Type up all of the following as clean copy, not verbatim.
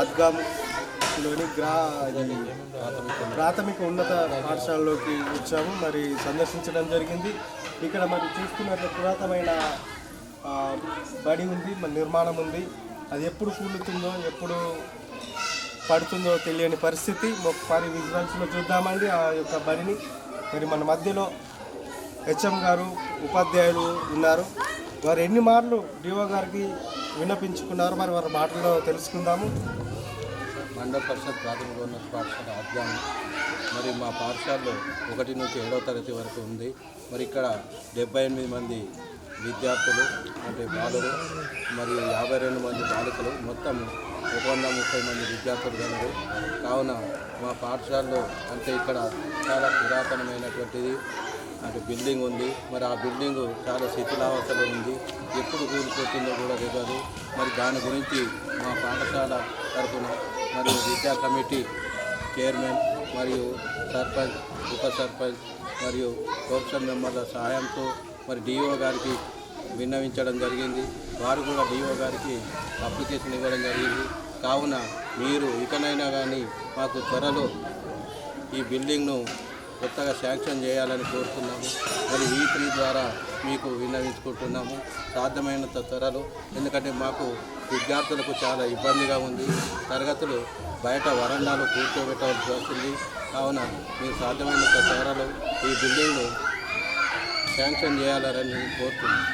అద్గాంలోని ప్రాథమిక ఉన్నత పాఠశాలలోకి వచ్చాము. మరి సందర్శించడం జరిగింది. ఇక్కడ మరి చూస్తున్నట్లు పురాతనమైన బడి ఉంది, మరి నిర్మాణం ఉంది. అది ఎప్పుడు కూలుతుందో ఎప్పుడు పడుతుందో తెలియని పరిస్థితి. ఒకసారి విజువల్స్లో చూద్దామండి ఆ యొక్క బడిని. మరి మన మధ్యలో హెచ్ఎం గారు, ఉపాధ్యాయులు ఉన్నారు. వారు ఎన్ని మార్లు డిఓ గారికి విన్నపించుకున్నారు, మరి వారి మాటల్లో తెలుసుకుందాము. మండల పరిషత్ ప్రాథమిక ఉన్నత పాఠశాల అద్గాం. మరి మా పాఠశాలలో 1 నుంచి 7వ తరగతి వరకు ఉంది. మరి ఇక్కడ 78 మంది విద్యార్థులు అంటే బాలురు మరియు 52 మంది బాలికలు, మొత్తం 130 మంది విద్యార్థులు గలరు. కావున మా పాఠశాలలో అంటే ఇక్కడ చాలా పురాతనమైనటువంటిది అంటే బిల్డింగ్ ఉంది. మరి ఆ బిల్డింగు చాలా శిథిలావస్థలో ఉంది, ఎప్పుడు కూలిపోతుందో కూడా తెలియదు. మరి దాని గురించి మా పాఠశాల తరఫున మరియు విద్యా కమిటీ చైర్మన్ మరియు సర్పంచ్, ఉప సర్పంచ్ మరియు కోఆప్షన్ మెంబర్ల సహాయంతో మరి డిఓ గారికి విన్నవించడం జరిగింది. వారు కూడా డిఓ గారికి అప్లికేషన్ ఇవ్వడం జరిగింది. కావున మీరు ఇకనైనా కానీ మాకు త్వరలో ఈ బిల్డింగ్ను కొత్తగా శాంక్షన్ చేయాలని కోరుతున్నాము. మరి V3 ద్వారా మీకు విన్నవించుకుంటున్నాము సాధ్యమైనంత త్వరలో. ఎందుకంటే మాకు విద్యార్థులకు చాలా ఇబ్బందిగా ఉంది. తరగతులు బయట వరండాలో కూర్చోబెట్టవలసి వస్తుంది. కావున మీరు సాధ్యమైనంత త్వరలో ఈ బిల్డింగ్ను శాంక్షన్ చేయాలని కోరుతున్నాము.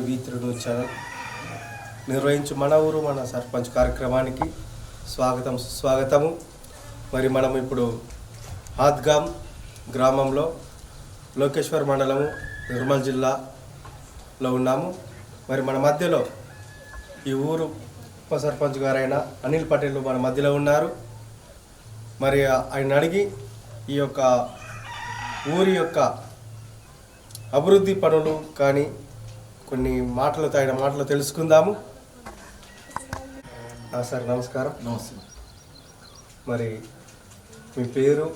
V3 న్యూస్ ఛానల్ నిర్వహించు మన ఊరు మన సర్పంచ్ కార్యక్రమానికి స్వాగతం సుస్వాగతము. మరి మనం ఇప్పుడు అద్గాం గ్రామంలో లోకేశ్వర్ మండలము నిర్మల్ జిల్లాలో ఉన్నాము. మరి మన మధ్యలో ఈ ఊరు ఉప సర్పంచ్ గారైన అనిల్ పటేల్ మన మధ్యలో ఉన్నారు. మరి ఆయన అడిగి ఈ యొక్క ఊరి యొక్క అభివృద్ధి పనులు కానీ కొన్ని ఆయన మాటలు తెలుసుకుందాము. సార్ నమస్కారం. నమస్తే. మరి మీ పేరు?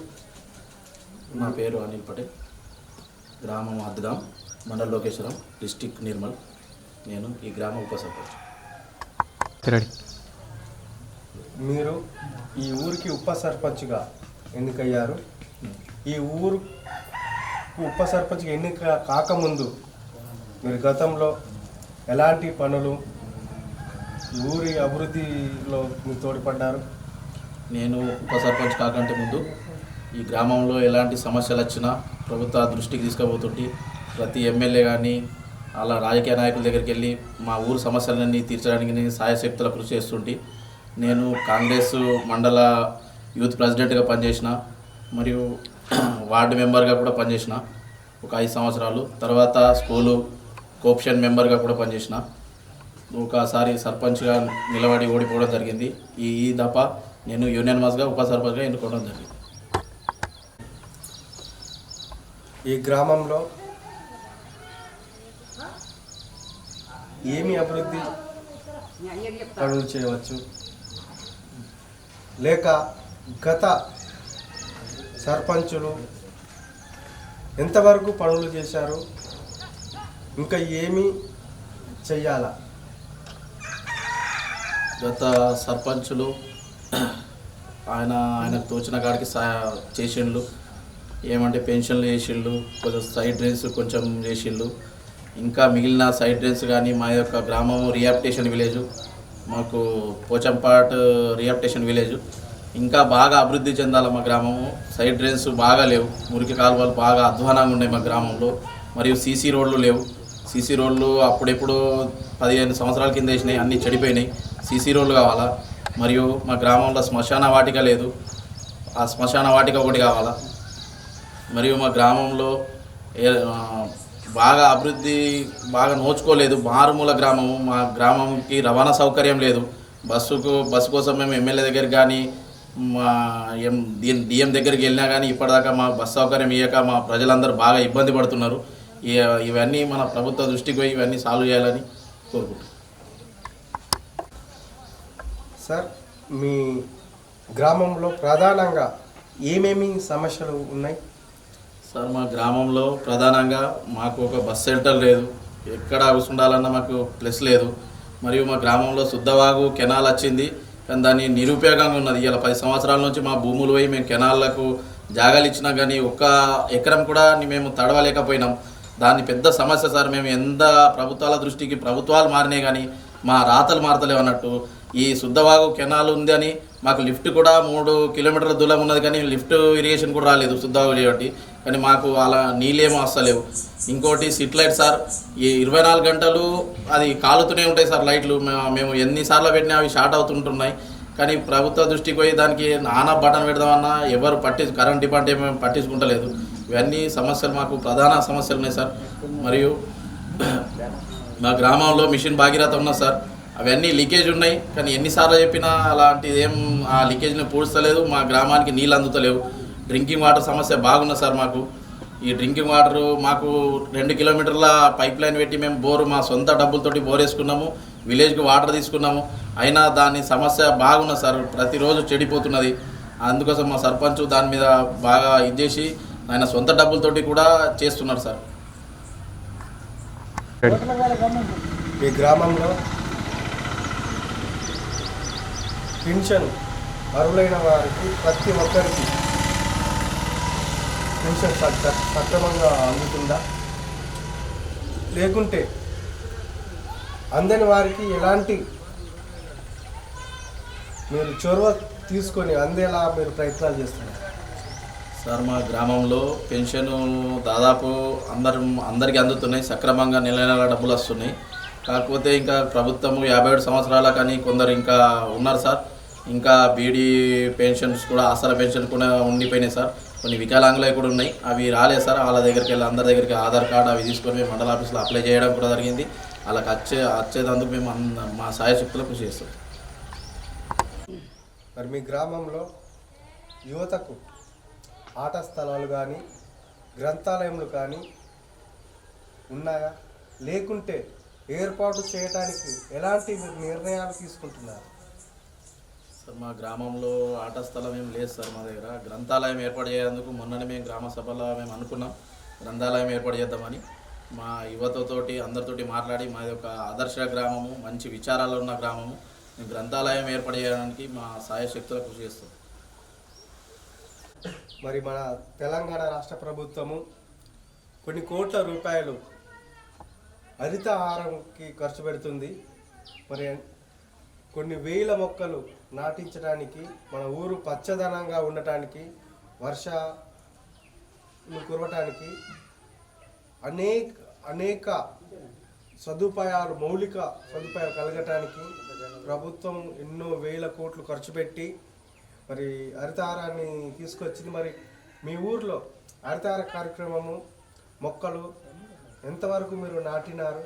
నా పేరు అనిల్ పటేల్, గ్రామం అద్గాం, మండల లోకేశ్వరం, డిస్టిక్ నిర్మల్. నేను ఈ గ్రామ ఉప సర్పంచ్. మీరు ఈ ఊరికి ఉప సర్పంచ్గా ఎన్నికయ్యారు. ఈ ఊరు ఉప సర్పంచ్గా ఎన్నిక కాకముందు మీరు గతంలో ఎలాంటి పనులు ఊరి అభివృద్ధిలో మీరు తోడ్పడ్డారు? నేను ఉప సర్పంచ్ కాకంటే ముందు ఈ గ్రామంలో ఎలాంటి సమస్యలు వచ్చినా ప్రభుత్వ దృష్టికి తీసుకుపోతుంటే ప్రతి ఎమ్మెల్యే కానీ అలా రాజకీయ నాయకుల దగ్గరికి వెళ్ళి మా ఊరు సమస్యలన్నీ తీర్చడానికి నేను సాయశక్తుల కృషి చేస్తుంటే నేను కాంగ్రెస్ మండల యూత్ ప్రెసిడెంట్గా పనిచేసిన, మరియు వార్డు మెంబర్గా కూడా పనిచేసిన ఒక 5 సంవత్సరాలు. తర్వాత స్కూలు కోఆప్షన్ మెంబర్గా కూడా పనిచేసిన. ఒకసారి సర్పంచ్గా నిలబడి ఓడిపోవడం జరిగింది. ఈ దఫ నేను యూనియన్మస్గా ఉప సర్పంచ్గా ఎన్నుకోవడం జరిగింది. ఈ గ్రామంలో ఏమి అభివృద్ధి పనులు చేయవచ్చు, లేక గత సర్పంచులు ఎంతవరకు పనులు చేశారు, ఇంకా ఏమి చెయ్యాలా? గత సర్పంచులు ఆయనకు తోచిన కాడికి చేసిండ్లు. ఏమంటే పెన్షన్లు చేసిండ్లు, కొంచెం సైడ్ డ్రైన్స్ కొంచెం చేసిండ్లు. ఇంకా మిగిలిన సైడ్ డ్రైన్స్ కానీ మా యొక్క గ్రామము రిహాబిటేషన్ విలేజ్, మాకు పోచంపాట్ రిహాబిటేషన్ విలేజ్ ఇంకా బాగా అభివృద్ధి చెందాలి. మా గ్రామము సైడ్ డ్రైన్స్ బాగా లేవు, మురికి కాలువలు బాగా అధ్వానంగా ఉన్నాయి మా గ్రామంలో. మరియు సీసీ రోడ్లు లేవు. సీసీ రోడ్లు అప్పుడెప్పుడు 15 సంవత్సరాల కింద వేసినాయి, అన్నీ చెడిపోయినాయి. సీసీ రోడ్లు కావాలా. మరియు మా గ్రామంలో శ్మశాన వాటిక లేదు, ఆ శ్మశాన వాటిక ఒకటి కావాలా. మరియు మా గ్రామంలో బాగా అభివృద్ధి బాగా నోచుకోలేదు. మారుమూల గ్రామము, మా గ్రామంకి రవాణా సౌకర్యం లేదు. బస్సు కోసం మేము ఎమ్మెల్యే దగ్గరికి కానీ మా డిఎం దగ్గరికి వెళ్ళినా కానీ ఇప్పటిదాకా మా బస్సు సౌకర్యం ఇవ్వక మా ప్రజలందరూ బాగా ఇబ్బంది పడుతున్నారు. ఇవన్నీ మన ప్రభుత్వ దృష్టికి పోయి ఇవన్నీ సాల్వ్ చేయాలని కోరుకుంటున్నాం. సార్, మీ గ్రామంలో ప్రధానంగా ఏమేమి సమస్యలు ఉన్నాయి? సార్, మా గ్రామంలో ప్రధానంగా మాకు ఒక బస్ సెంటర్ లేదు, ఎక్కడ ఉండాలన్నా మాకు ప్లస్ లేదు. మరియు మా గ్రామంలో శుద్ధవాగు కెనాల్ వచ్చింది, కానీ దాన్ని నిరుపయోగంగా ఉన్నది. ఇలా 10 సంవత్సరాల నుంచి మా భూములు పోయి మేము కెనాళ్లకు జాగాలు ఇచ్చినా కానీ ఒక్క ఎకరం కూడా మేము తడవలేకపోయినాం. దాన్ని పెద్ద సమస్య సార్. మేము ఎంత ప్రభుత్వాల దృష్టికి ప్రభుత్వాలు మారినాయి కానీ మా రాతలు మారతలేవు అన్నట్టు. ఈ శుద్ధవాగు కెనాల్ ఉంది అని మాకు లిఫ్ట్ కూడా 3 కిలోమీటర్ల దూరం ఉన్నది, కానీ లిఫ్ట్ ఇరిగేషన్ కూడా రాలేదు శుద్ధవాగు చేయబట్టి. కానీ మాకు అలా నీళ్ళేమో వస్తలేవు. ఇంకోటి సిట్ లైట్ సార్, ఈ 24 గంటలు అది కాలుతూనే ఉంటాయి సార్ లైట్లు. మేము ఎన్నిసార్లు పెట్టినా అవి షార్ట్ అవుతుంటున్నాయి. కానీ ప్రభుత్వ దృష్టికి పోయి దానికి నానా బటన్ పెడదామన్నా ఎవరు కరెంట్ డిపార్ట్మెంట్ పట్టించుకుంటలేదు. ఇవన్నీ సమస్యలు మాకు ప్రధాన సమస్యలు ఉన్నాయి సార్. మరియు మా గ్రామంలో మిషన్ భాగీరథ ఉన్నది సార్, అవన్నీ లీకేజ్ ఉన్నాయి. కానీ ఎన్నిసార్లు చెప్పినా అలాంటిది ఏం ఆ లీకేజ్ని పూడ్చలేదు. మా గ్రామానికి నీళ్ళు అందుతలేవు. డ్రింకింగ్ వాటర్ సమస్య బాగున్నది సార్ మాకు. ఈ డ్రింకింగ్ వాటర్ మాకు 2 కిలోమీటర్ల పైప్ లైన్ పెట్టి మేము బోరు మా సొంత డబ్బులతోటి బోర్ వేసుకున్నాము, విలేజ్కి వాటర్ తీసుకున్నాము. అయినా దాని సమస్య బాగున్నది సార్, ప్రతిరోజు చెడిపోతున్నది. అందుకోసం మా సర్పంచ్ దాని మీద బాగా ఇచ్చేసి ఆయన సొంత డబ్బులతోటి కూడా చేస్తున్నారు సార్. ఈ గ్రామంలో పెన్షన్ అర్హులైన వారికి ప్రతి ఒక్కరికి పెన్షన్ సక్రమంగా అందుతుందా, లేకుంటే అందని వారికి ఎలాంటి మీరు చొరవ తీసుకొని అందేలా మీరు ప్రయత్నాలు చేస్తున్నారు? సార్, మా గ్రామంలో పెన్షన్ దాదాపు అందరికీ అందుతున్నాయి, సక్రమంగా నెల నెల డబ్బులు వస్తున్నాయి. కాకపోతే ఇంకా ప్రభుత్వము 57 సంవత్సరాల కానీ కొందరు ఇంకా ఉన్నారు సార్. ఇంకా బీడీ పెన్షన్స్ కూడా, ఆసరా పెన్షన్ కూడా ఉండిపోయినాయి సార్. కొన్ని వికలాంగులవి కూడా ఉన్నాయి, అవి రాలేదు సార్. వాళ్ళ దగ్గరికి వెళ్ళి అందరి దగ్గరికి ఆధార్ కార్డు అవి తీసుకొని మేము మండల ఆఫీస్లో అప్లై చేయడం కూడా జరిగింది. వాళ్ళకి వచ్చేదందుకు మేము మా సాయశక్తులు కృషి చేస్తాం. మరి మీ గ్రామంలో యువతకు ఆట స్థలాలు కానీ గ్రంథాలయములు కానీ ఉన్నాయా, లేకుంటే ఏర్పాటు చేయడానికి ఎలాంటి నిర్ణయాలు తీసుకుంటున్నారు? సార్, మా గ్రామంలో ఆట స్థలం ఏం లేదు సార్. మా దగ్గర గ్రంథాలయం ఏర్పాటు చేసేందుకు మొన్ననే మేము గ్రామ సభలో మేము అనుకున్నాం గ్రంథాలయం ఏర్పాటు చేద్దామని. మా యువతతోటి అందరితోటి మాట్లాడి మాది ఒక ఆదర్శ గ్రామము, మంచి విచారాలు ఉన్న గ్రామము, మేము గ్రంథాలయం ఏర్పాటు చేయడానికి మా సాయశక్తుల కృషి చేస్తాం. మరి మన తెలంగాణ రాష్ట్ర ప్రభుత్వము కొన్ని కోట్ల రూపాయలు హరితహారంకి ఖర్చు పెడుతుంది. మరి కొన్ని వేల మొక్కలు నాటించడానికి, మన ఊరు పచ్చదనంగా ఉండటానికి, వర్షాలు కురవటానికి అనేక సదుపాయాలు, మౌలిక సదుపాయాలు కలగటానికి ప్రభుత్వం ఎన్నో వేల కోట్లు ఖర్చు పెట్టి మరి హరితహారాన్ని తీసుకొచ్చింది. మరి మీ ఊర్లో హరితహార కార్యక్రమము, మొక్కలు ఎంతవరకు మీరు నాటినారు?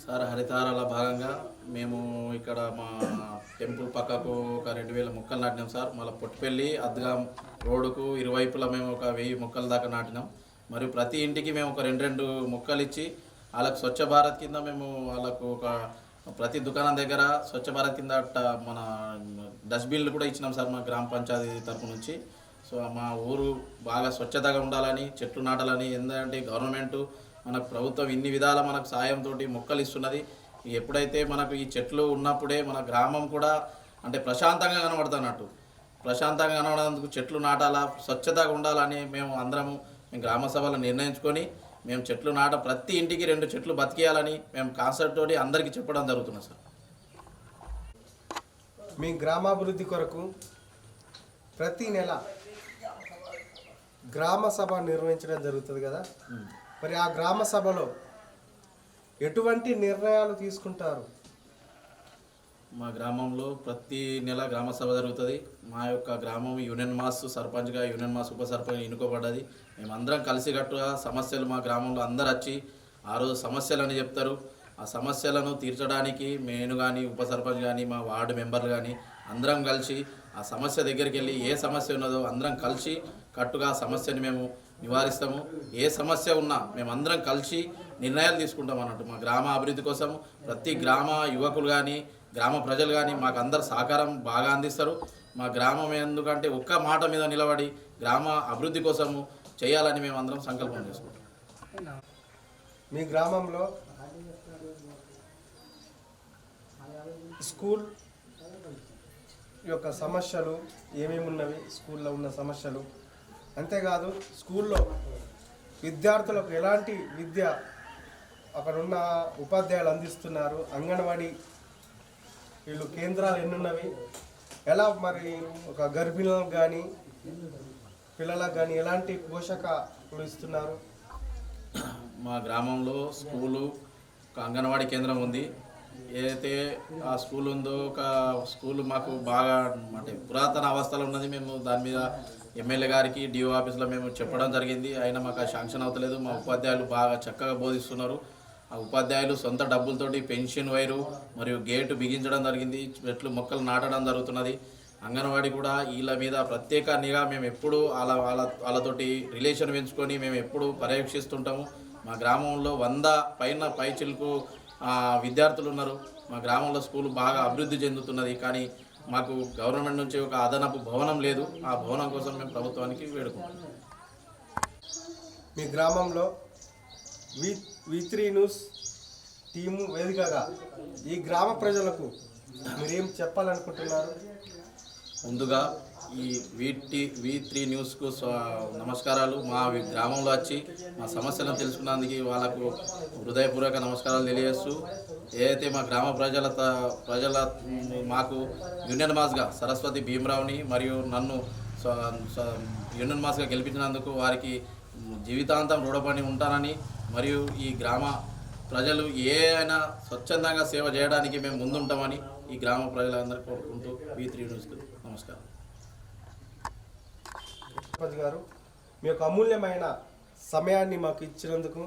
సార్, హరితహారాల భాగంగా మేము ఇక్కడ మా టెంపుల్ పక్కకు ఒక 2000 మొక్కలు నాటినాం సార్. మళ్ళీ పొట్టిపల్లి అద్గాం రోడ్డుకు ఇరువైపులా మేము ఒక 1000 మొక్కల దాకా నాటినాం. మరియు ప్రతి ఇంటికి మేము ఒక 2 మొక్కలు ఇచ్చి వాళ్ళకు స్వచ్ఛ భారత్ కింద మేము వాళ్ళకు ఒక ప్రతి దుకాణం దగ్గర స్వచ్ఛ భారత్ కింద మన డస్ట్బిన్లు కూడా ఇచ్చినాం సార్, మా గ్రామ పంచాయతీ తరపు నుంచి. సో మా ఊరు బాగా స్వచ్ఛతగా ఉండాలని, చెట్లు నాటాలని, ఎందుకంటే గవర్నమెంట్ మనకు ప్రభుత్వం ఇన్ని విధాల మనకు సాయంతో మొక్కలు ఇస్తున్నది. ఎప్పుడైతే మనకు ఈ చెట్లు ఉన్నప్పుడే మన గ్రామం కూడా అంటే ప్రశాంతంగా కనబడుతున్నట్టు, ప్రశాంతంగా కనబడేందుకు చెట్లు నాటాలా, స్వచ్ఛతగా ఉండాలని మేము గ్రామ సభలో నిర్ణయించుకొని మేము చెట్లు ప్రతి ఇంటికి 2 చెట్లు బతికేయాలని మేము కాన్సెప్ట్ తోటి అందరికీ చెప్పడం జరుగుతుంది సార్. మీ గ్రామాభివృద్ధి కొరకు ప్రతి నెల గ్రామ సభ నిర్వహించడం జరుగుతుంది కదా, మరి ఆ గ్రామ సభలో ఎటువంటి నిర్ణయాలు తీసుకుంటారు? మా గ్రామంలో ప్రతి నెల గ్రామ సభ జరుగుతుంది. మా యొక్క గ్రామం యూనియన్ మాస్ సర్పంచ్గా, యూనియన్ మాస్ ఉప సర్పంచ్ ఎన్నుకోబడ్డది. మేమందరం కలిసికట్టుగా సమస్యలు మా గ్రామంలో అందరు వచ్చి ఆ రోజు సమస్యలని చెప్తారు. ఆ సమస్యలను తీర్చడానికి నేను కానీ, ఉప సర్పంచ్ కానీ, మా వార్డు మెంబర్లు కానీ అందరం కలిసి ఆ సమస్య దగ్గరికి వెళ్ళి ఏ సమస్య ఉన్నదో అందరం కలిసి కట్టుగా సమస్యని మేము నివారిస్తాము. ఏ సమస్య ఉన్నా మేమందరం కలిసి నిర్ణయాలు తీసుకుంటాం అన్నట్టు. మా గ్రామ అభివృద్ధి కోసం ప్రతి గ్రామ యువకులు కానీ, గ్రామ ప్రజలు కానీ మాకు అందరు సహకారం బాగా అందిస్తారు. మా గ్రామం ఎందుకంటే ఒక్క మాట మీద నిలబడి గ్రామ అభివృద్ధి కోసము చేయాలని మేము అందరం సంకల్పం చేసుకుంటాం. మీ గ్రామంలో స్కూల్ యొక్క సమస్యలు ఏమేమి ఉన్నవి, స్కూల్లో ఉన్న సమస్యలు, అంతేకాదు స్కూల్లో విద్యార్థులకు ఎలాంటి విద్య అక్కడున్న ఉపాధ్యాయులు అందిస్తున్నారు, అంగన్వాడీ వీళ్ళు కేంద్రాలు ఎన్నున్నవి, ఎలా మరి ఒక గర్భిణులకు కానీ పిల్లలకు కానీ ఎలాంటి పోషకాలు ఇస్తున్నారు? మా గ్రామంలో స్కూలు, ఒక అంగన్వాడీ కేంద్రం ఉంది. ఏదైతే ఆ స్కూల్ ఉందో ఒక స్కూలు మాకు బాగా అంటే పురాతన అవస్థలో ఉన్నది. మేము దాని మీద ఎమ్మెల్యే గారికి డిఓ ఆఫీస్లో మేము చెప్పడం జరిగింది. అయినా మాకు శాంక్షన్ అవుతలేదు. మా ఉపాధ్యాయులు బాగా చక్కగా బోధిస్తున్నారు. ఆ ఉపాధ్యాయులు సొంత డబ్బులతోటి పెన్షన్ వైరు మరియు గేటు బిగించడం జరిగింది. చెట్లు మొక్కలు నాటడం జరుగుతున్నది. అంగన్వాడీ కూడా వీళ్ళ మీద ప్రత్యేక నిఘా మేము ఎప్పుడు వాళ్ళతోటి రిలేషన్ పెంచుకొని మేము ఎప్పుడు పర్యవేక్షిస్తుంటాము. మా గ్రామంలో 100 పైచిలకు విద్యార్థులు ఉన్నారు. మా గ్రామంలో స్కూల్ బాగా అభివృద్ధి చెందుతున్నది. కానీ మాకు గవర్నమెంట్ నుంచి ఒక అదనపు భవనం లేదు. ఆ భవనం కోసం మేము ప్రభుత్వానికి వేడుకుంటున్నాం. మీ గ్రామంలో V3 న్యూస్ టీము వేదికగా ఈ గ్రామ ప్రజలకు మీరేం చెప్పాలనుకుంటున్నారు? ముందుగా ఈ V3 న్యూస్కు నమస్కారాలు. మా గ్రామంలో వచ్చి మా సమస్యలను తెలుసుకున్నందుకు వాళ్ళకు హృదయపూర్వక నమస్కారాలు తెలియజేస్తూ, ఏదైతే మా గ్రామ ప్రజల మాకు యూనియన్ మాస్గా సరస్వతి భీమరావుని మరియు నన్ను యూనియన్ మాస్గా గెలిపించినందుకు వారికి జీవితాంతం రుణపడి ఉంటానని, మరియు ఈ గ్రామ ప్రజలు ఏ అయినా స్వచ్ఛందంగా సేవ చేయడానికి మేము ముందుంటామని ఈ గ్రామ ప్రజలందరూ కోరుకుంటూ V3 న్యూస్కు నమస్కారం. సర్పంచ్ గారు, మీ యొక్క అమూల్యమైన సమయాన్ని మాకు ఇచ్చినందుకు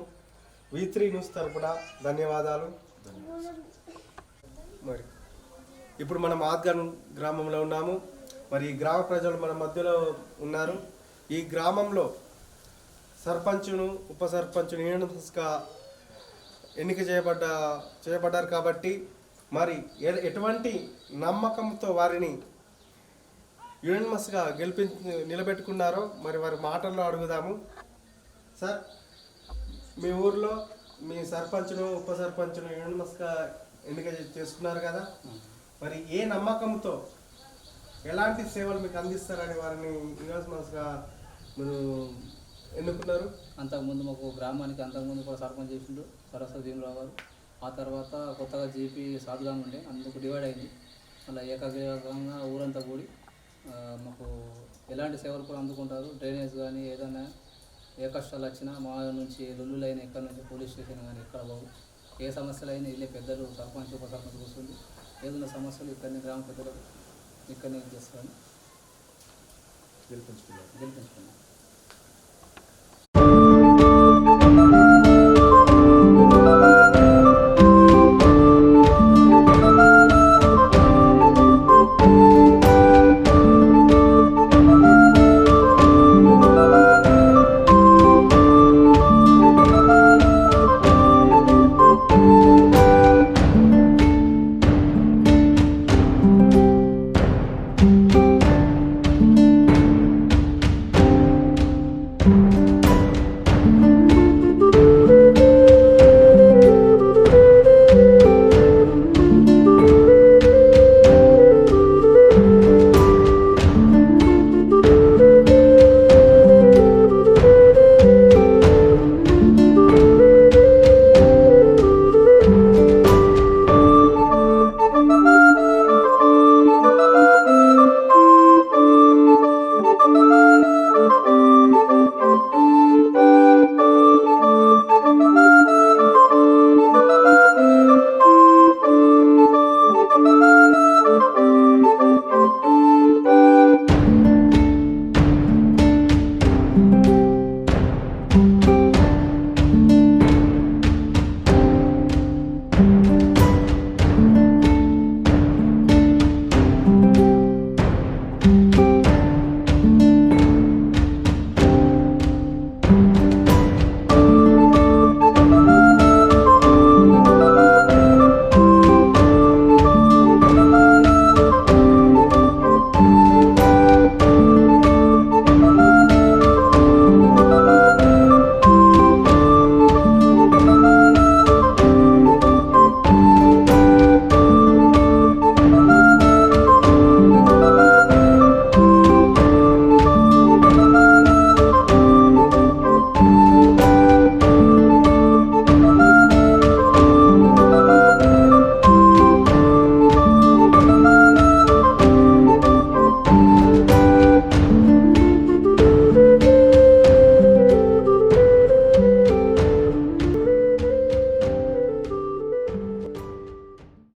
V3 న్యూస్ తరపున ధన్యవాదాలు. మరి ఇప్పుడు మనం ఆద్గాన్ గ్రామంలో ఉన్నాము. మరి ఈ గ్రామ ప్రజలు మన మధ్యలో ఉన్నారు. ఈ గ్రామంలో సర్పంచును, ఉప సర్పంచును యూనియన్స్గా ఎన్నిక చేయబడ్డారు కాబట్టి మరి ఎటువంటి నమ్మకంతో వారిని యూనియన్స్గా నిలబెట్టుకున్నారో మరి వారి మాటల్లో అడుగుదాము. సార్, మీ ఊర్లో మీ సర్పంచ్ను, ఉప సర్పంచ్ను యూనియన్స్గా ఎన్నిక చేసుకున్నారు కదా, మరి ఏ నమ్మకంతో ఎలాంటి సేవలు మీకు అందిస్తారని వారిని యూనియన్స్గా మీరు ఎన్నుకున్నారు? అంతకుముందు మాకు గ్రామానికి అంతకుముందు కూడా సర్పంచ్ చేసిండు సరస్వతి భీమరావు గారు. ఆ తర్వాత కొత్తగా జీపీ సాధుగాం ఉండే అందుకు డివైడ్ అయింది. అలా ఏకాగ్రంగా ఊరంతా కూడి మాకు ఎలాంటి సేవలు కూడా అందుకుంటారు. డ్రైనేజ్ కానీ ఏదైనా ఏ కష్టాలు వచ్చినా మా నుంచి లొల్లులైన ఎక్కడి నుంచి పోలీస్ స్టేషన్ కానీ ఎక్కడ బాగు ఏ సమస్యలు అయినా వెళ్ళే పెద్దలు సర్పంచ్ ఉప సర్పంచ్ కూర్చుంది ఏదైనా సమస్యలు ఇక్కడిని గ్రామ పెద్దలు ఇక్కడనే చేస్తారని గెలిపించుకున్నాను.